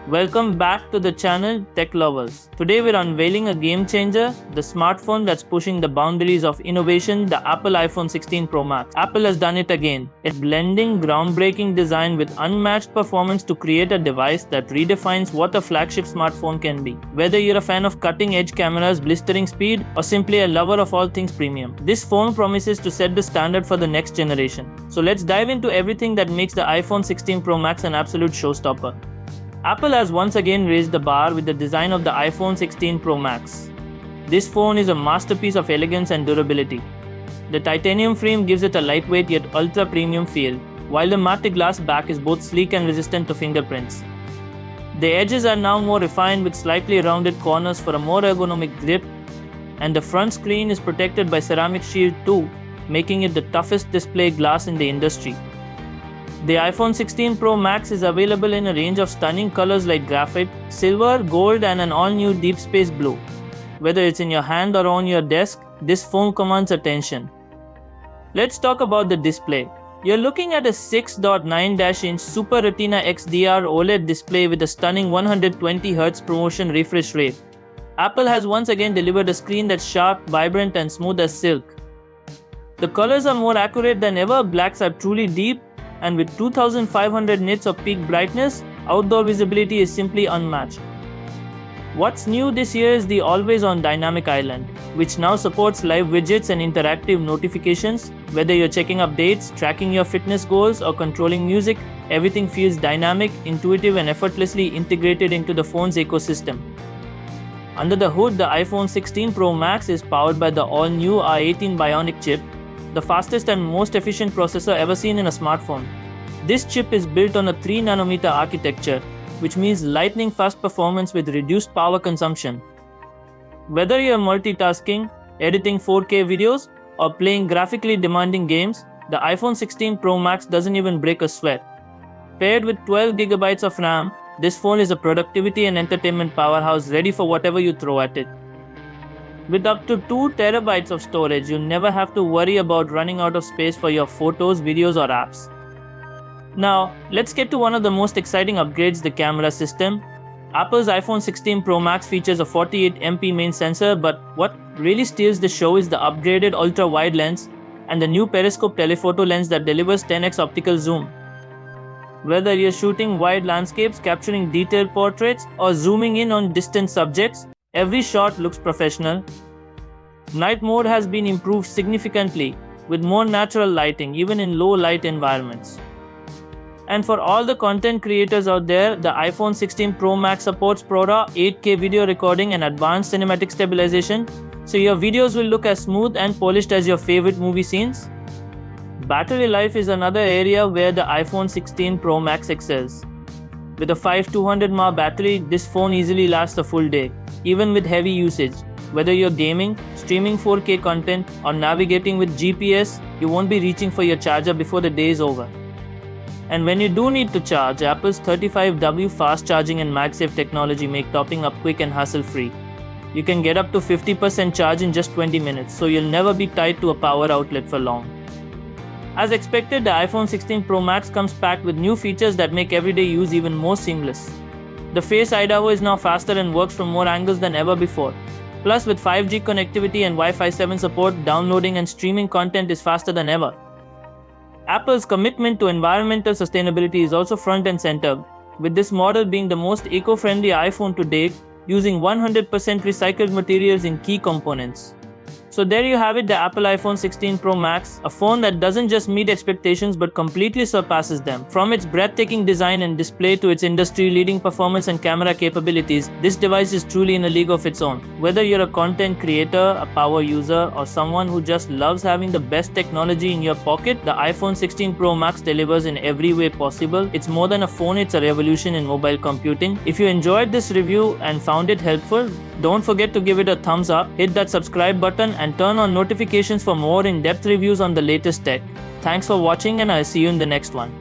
Welcome back to the channel Tech Lovers. Today we're unveiling a game changer, the smartphone that's pushing the boundaries of innovation, the Apple iPhone 16 Pro Max. Apple has done it again. It's blending groundbreaking design with unmatched performance to create a device that redefines what a flagship smartphone can be. Whether you're a fan of cutting-edge cameras, blistering speed, or simply a lover of all things premium, this phone promises to set the standard for the next generation. So let's dive into everything that makes the iPhone 16 Pro Max an absolute showstopper. Apple has once again raised the bar with the design of the iPhone 16 Pro Max. This phone is a masterpiece of elegance and durability. The titanium frame gives it a lightweight yet ultra-premium feel, while the matte glass back is both sleek and resistant to fingerprints. The edges are now more refined with slightly rounded corners for a more ergonomic grip, and the front screen is protected by ceramic shield too, making it the toughest display glass in the industry. The iPhone 16 Pro Max is available in a range of stunning colors like graphite, silver, gold, and an all-new deep space blue. Whether it's in your hand or on your desk, this phone commands attention. Let's talk about the display. You're looking at a 6.9-inch Super Retina XDR OLED display with a stunning 120Hz ProMotion refresh rate. Apple has once again delivered a screen that's sharp, vibrant, and smooth as silk. The colors are more accurate than ever, blacks are truly deep, and with 2500 nits of peak brightness, outdoor visibility is simply unmatched. What's new this year is the always-on dynamic island, which now supports live widgets and interactive notifications. Whether you're checking updates, tracking your fitness goals, or controlling music, everything feels dynamic, intuitive, and effortlessly integrated into the phone's ecosystem. Under the hood, the iPhone 16 Pro Max is powered by the all-new A18 Bionic chip, the fastest and most efficient processor ever seen in a smartphone. This chip is built on a 3nm architecture, which means lightning-fast performance with reduced power consumption. Whether you're multitasking, editing 4K videos, or playing graphically demanding games, the iPhone 16 Pro Max doesn't even break a sweat. Paired with 12GB of RAM, this phone is a productivity and entertainment powerhouse ready for whatever you throw at it. With up to 2TB of storage, you never have to worry about running out of space for your photos, videos, or apps. Now, let's get to one of the most exciting upgrades, the camera system. Apple's iPhone 16 Pro Max features a 48MP main sensor, but what really steals the show is the upgraded ultra-wide lens and the new periscope telephoto lens that delivers 10x optical zoom. Whether you're shooting wide landscapes, capturing detailed portraits, or zooming in on distant subjects, every shot looks professional. Night mode has been improved significantly, with more natural lighting even in low light environments. And for all the content creators out there, the iPhone 16 Pro Max supports ProRAW 8K video recording and advanced cinematic stabilization, so your videos will look as smooth and polished as your favorite movie scenes. Battery life is another area where the iPhone 16 Pro Max excels. With a 5200 mAh battery, this phone easily lasts a full day, even with heavy usage. Whether you're gaming, streaming 4K content, or navigating with GPS, you won't be reaching for your charger before the day is over. And when you do need to charge, Apple's 35W fast charging and MagSafe technology make topping up quick and hassle-free. You can get up to 50% charge in just 20 minutes, so you'll never be tied to a power outlet for long. As expected, the iPhone 16 Pro Max comes packed with new features that make everyday use even more seamless. The Face IDAO is now faster and works from more angles than ever before. Plus, with 5G connectivity and Wi-Fi 7 support, downloading and streaming content is faster than ever. Apple's commitment to environmental sustainability is also front and center, with this model being the most eco-friendly iPhone to date, using 100% recycled materials in key components. So there you have it, the Apple iPhone 16 Pro Max, a phone that doesn't just meet expectations but completely surpasses them. From its breathtaking design and display to its industry-leading performance and camera capabilities, this device is truly in a league of its own. Whether you're a content creator, a power user, or someone who just loves having the best technology in your pocket, the iPhone 16 Pro Max delivers in every way possible. It's more than a phone, it's a revolution in mobile computing. If you enjoyed this review and found it helpful, don't forget to give it a thumbs up, hit that subscribe button, and turn on notifications for more in-depth reviews on the latest tech. Thanks for watching, and I'll see you in the next one.